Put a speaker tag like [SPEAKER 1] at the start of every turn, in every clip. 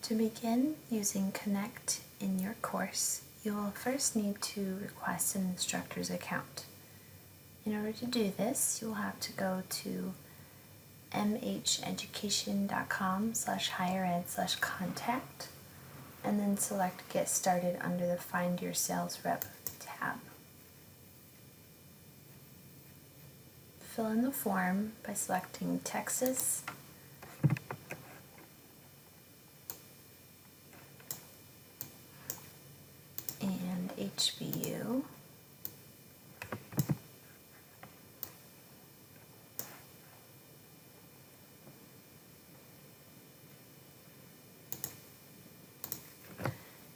[SPEAKER 1] To begin using Connect in your course, you will first need to request an instructor's account. In order to do this, you will have to go to mheducation.com/highered/contact and then select Get Started under the Find Your Sales Rep tab. Fill in the form by selecting Texas, and HBU,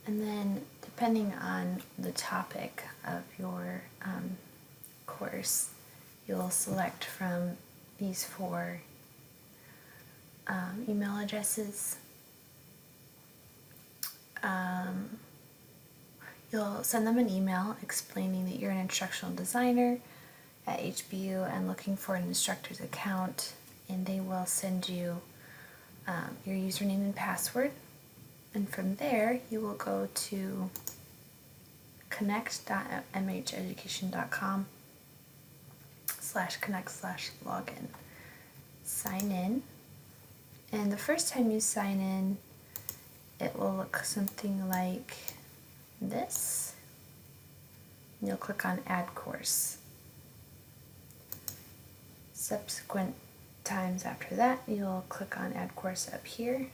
[SPEAKER 1] and then depending on the topic of your course, you'll select from these four email addresses. You'll send them an email explaining that you're an instructional designer at HBU and looking for an instructor's account, and they will send you your username and password. And from there, you will go to connect.mheducation.com/connect/login. Sign in, and the first time you sign in, it will look something like this. You'll click on Add Course. Subsequent times after that, you'll click on Add Course up here.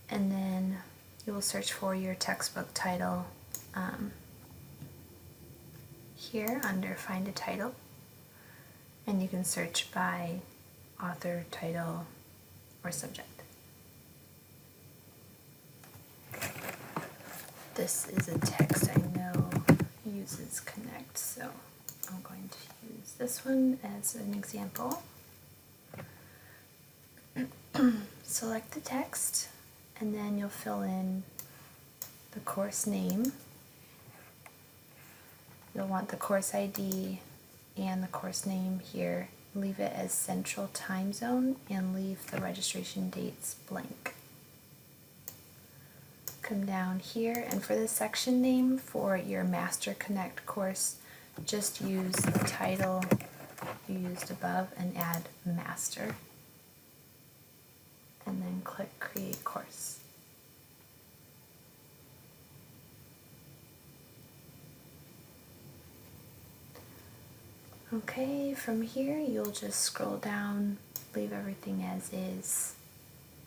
[SPEAKER 1] And then you will search for your textbook title here under Find a Title. And you can search by author, title, or subject. This is a text I know uses Connect, so I'm going to use this one as an example. Select the text, and then you'll fill in the course name. You'll want the course ID and the course name here. Leave it as Central Time Zone and leave the registration dates blank. Come down here, and for the section name for your Master Connect course, just use the title you used above and add Master. And then click Create Course. Okay, from here you'll just scroll down, leave everything as is,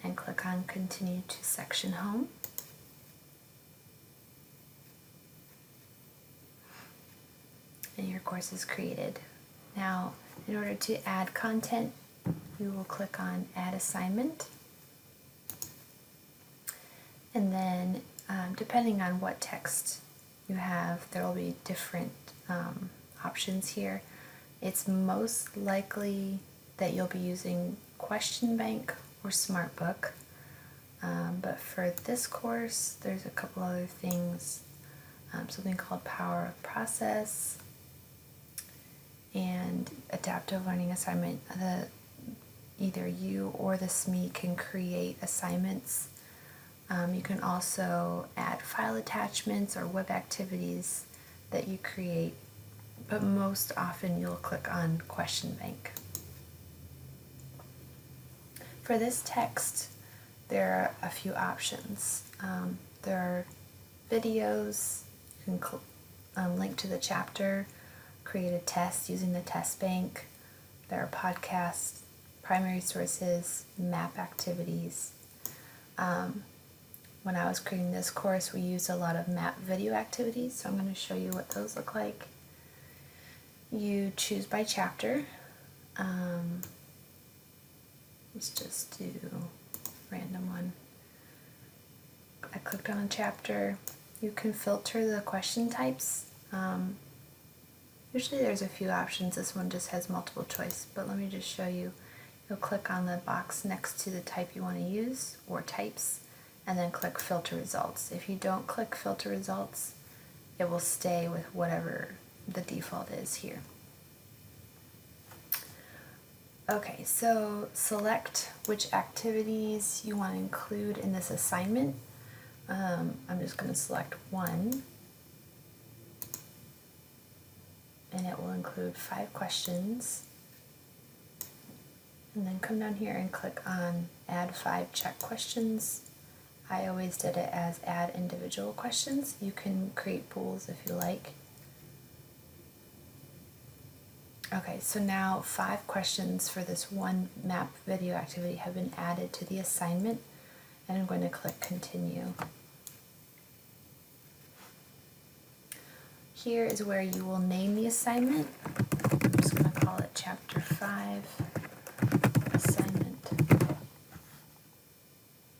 [SPEAKER 1] and click on Continue to Section Home. And your course is created. Now, in order to add content, you will click on Add Assignment. And then, depending on what text you have, there will be different options here. It's most likely that you'll be using Question Bank or SmartBook. But for this course, there's a couple other things. Something called Power of Process and Adaptive Learning Assignment. Either you or the SME can create assignments. You can also add file attachments or web activities that you create, but most often you'll click on Question Bank. For this text, there are a few options. There are videos. You can link to the chapter, create a test using the test bank. There are podcasts, primary sources, map activities. When I was creating this course, we used a lot of map video activities, so I'm going to show you what those look like. You choose by chapter. Let's just do a random one. I clicked on a chapter. You can filter the question types. Usually there's a few options. This one just has multiple choice, but let me just show you. You'll click on the box next to the type you want to use, or types, and then click Filter Results. If you don't click Filter Results, it will stay with whatever the default is here. Okay, so select which activities you want to include in this assignment. I'm just going to select one, and it will include 5 questions. And then come down here and click on Add 5 check questions. I always did it as add individual questions. You can create pools if you like. Okay, so now 5 questions for this one map video activity have been added to the assignment, and I'm going to click continue. Here is where you will name the assignment. I'm just going to call it Chapter 5 Assignment.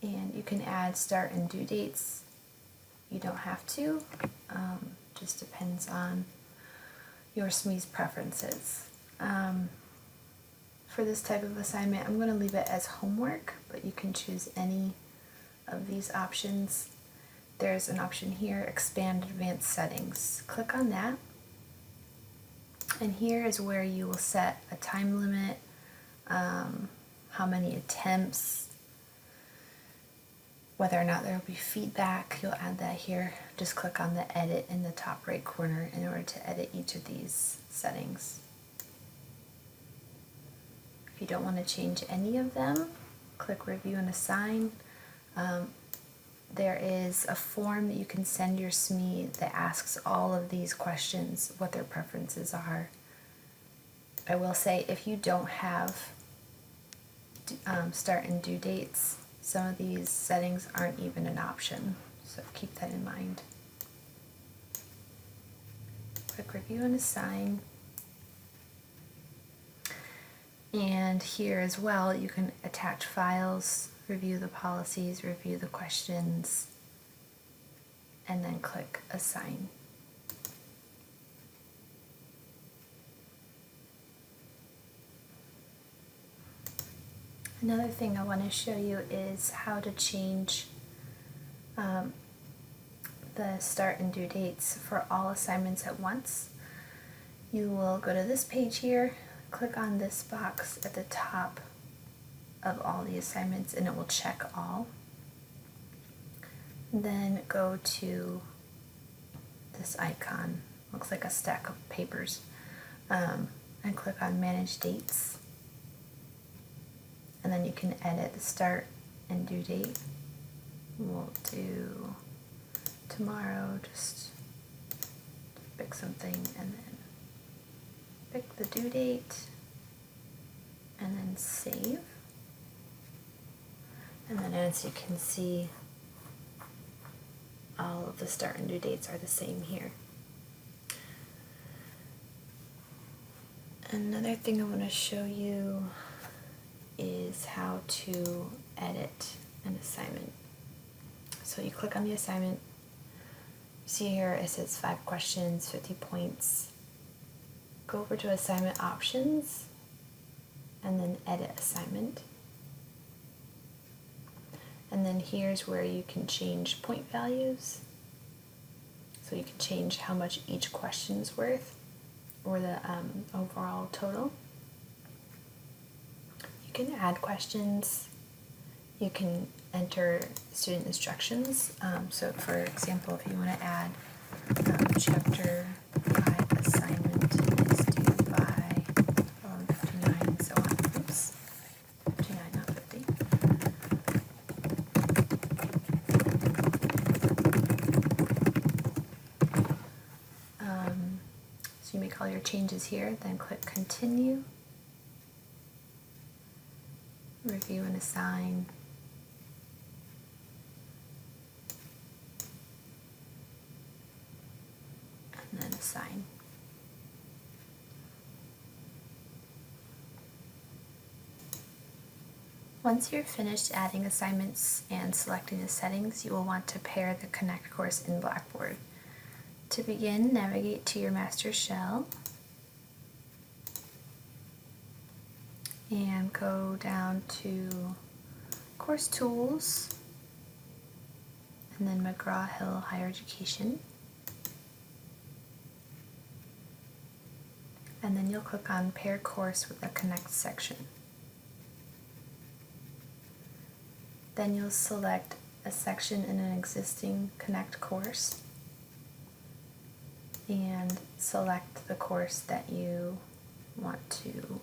[SPEAKER 1] And you can add start and due dates. You don't have to, just depends on your SME's preferences. For this type of assignment, I'm going to leave it as homework, but you can choose any of these options. There's an option here, expand advanced settings. Click on that, and here is where you will set a time limit, how many attempts, whether or not there will be feedback. You'll add that here. Just click on the edit in the top right corner in order to edit each of these settings. If you don't want to change any of them, click review and assign. There is a form that you can send your SME that asks all of these questions, what their preferences are. I will say, if you don't have start and due dates, some of these settings aren't even an option, so keep that in mind. Click review and assign. And here as well, you can attach files, review the policies, review the questions, and then click assign. Another thing I want to show you is how to change the start and due dates for all assignments at once. You will go to this page here, click on this box at the top of all the assignments, and it will check all. Then go to this icon, looks like a stack of papers, and click on manage dates. And then you can edit the start and due date. We'll do tomorrow, just pick something and then pick the due date and then save. And then as you can see, all of the start and due dates are the same here. Another thing I want to show you is how to edit an assignment. So you click on the assignment, you see here it says 5 questions, 50 points. Go over to assignment options and then edit assignment. And then here's where you can change point values. So you can change how much each question is worth, or the overall total. You can add questions. You can enter student instructions. So for example, if you want to add chapter 5 assignment is due by 11:59 and so on. Oops, 59, not 50. So you make all your changes here, then click continue, review and assign, and then assign. Once you're finished adding assignments and selecting the settings, you will want to pair the Connect course in Blackboard. To begin, navigate to your master shell and go down to Course Tools and then McGraw-Hill Higher Education. And then you'll click on Pair Course with the Connect section. Then you'll select a section in an existing Connect course and select the course that you want to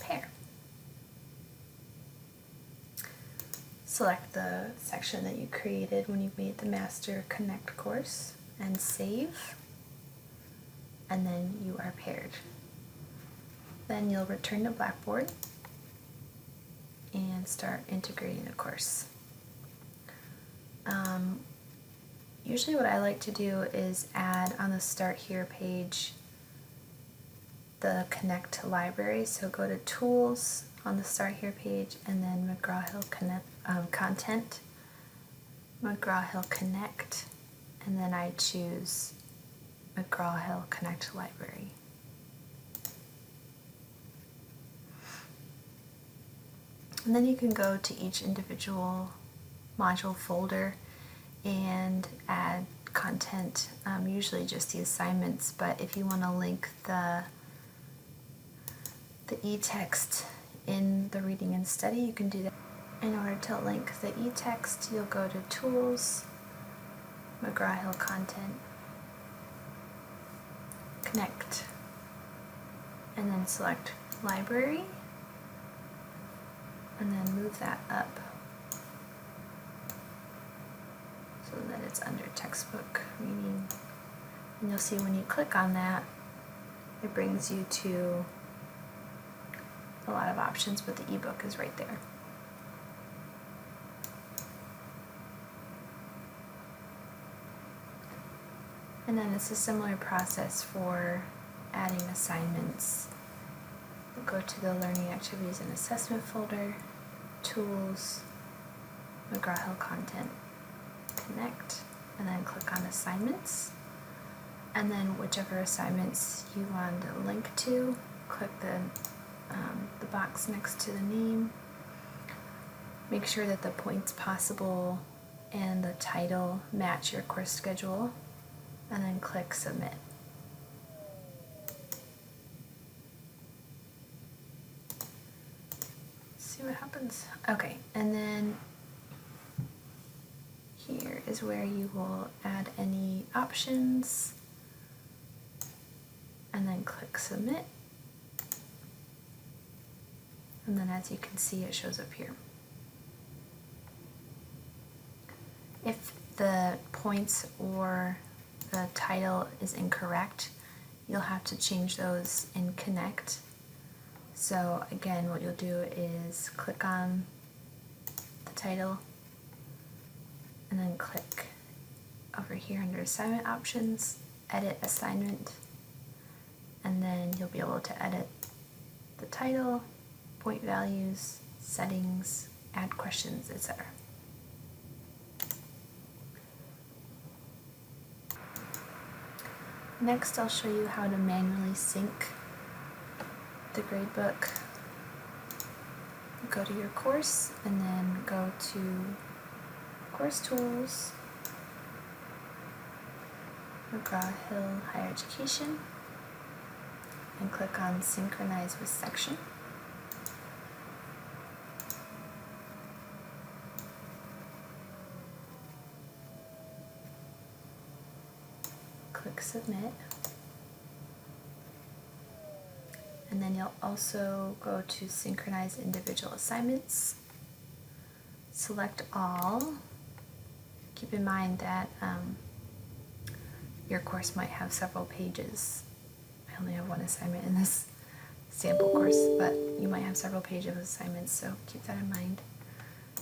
[SPEAKER 1] pair. Select the section that you created when you made the Master Connect course and save, and then you are paired. Then you'll return to Blackboard and start integrating the course. Usually what I like to do is add on the Start Here page the Connect library. So go to Tools on the Start Here page and then McGraw-Hill Content, McGraw-Hill Connect, and then I choose McGraw-Hill Connect Library. And then you can go to each individual module folder and add content, usually just the assignments, but if you want to link the e-text in the reading and study, you can do that. In order to link the e-text, you'll go to Tools, McGraw-Hill Content, Connect, and then select Library, and then move that up so that it's under textbook reading. And you'll see when you click on that, it brings you to a lot of options, but the ebook is right there. And then it's a similar process for adding assignments. We'll go to the Learning Activities and Assessment folder, Tools, McGraw-Hill Content, Connect, and then click on Assignments. And then whichever assignments you want to link to, click the box next to the name. Make sure that the points possible and the title match your course schedule, and then click Submit. See what happens. Okay, and then here is where you will add any options, and then click Submit. And then as you can see, it shows up here. If the points or the title is incorrect, you'll have to change those in Connect. So again, what you'll do is click on the title and then click over here under Assignment Options, Edit Assignment, and then you'll be able to edit the title, point values, settings, add questions, etc. Next, I'll show you how to manually sync the gradebook. Go to your course and then go to Course Tools, McGraw-Hill Higher Education, and click on Synchronize with Section. Click Submit, and then you'll also go to Synchronize Individual Assignments, select All. Keep in mind that your course might have several pages. I only have one assignment in this sample course, but you might have several pages of assignments, so keep that in mind,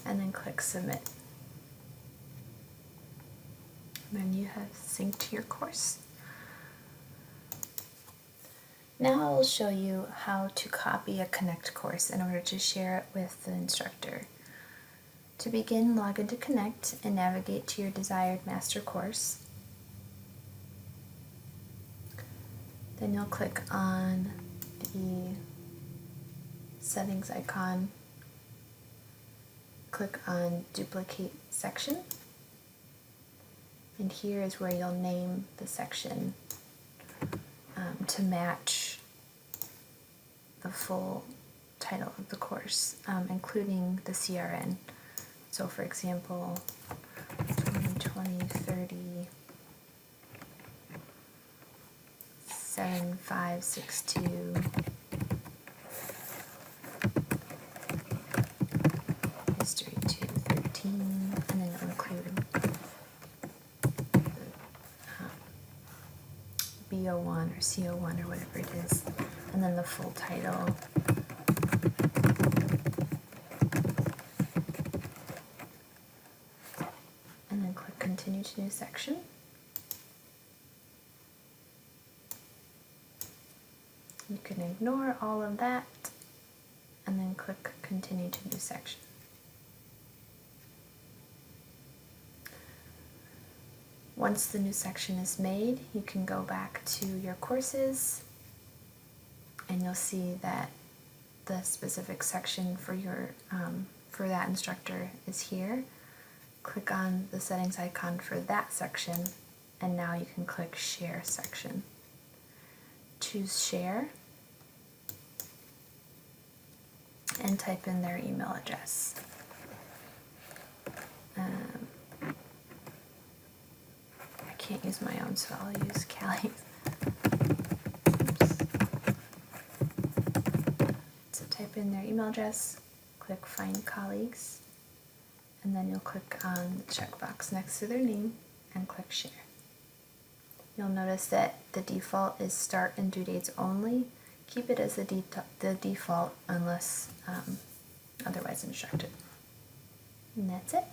[SPEAKER 1] and then click Submit. Then you have synced your course. Now I'll show you how to copy a Connect course in order to share it with the instructor. To begin, log into Connect and navigate to your desired master course. Then you'll click on the settings icon, click on Duplicate Section, and here is where you'll name the section to match the full title of the course, including the CRN. So for example, 2020 30 7562 history 213, and then you'll include BO1 or CO1 or whatever it is, and then the full title. And then click continue to new section. You can ignore all of that and then click continue to new section. Once the new section is made, you can go back to your courses and you'll see that the specific section for your for that instructor is here. Click on the settings icon for that section, and now you can click Share section. Choose Share and type in their email address. I can't use my own, so I'll use Callie's. So type in their email address, click Find Colleagues, and then you'll click on the checkbox next to their name and click Share. You'll notice that the default is start and due dates only. Keep it as the default unless otherwise instructed. And that's it.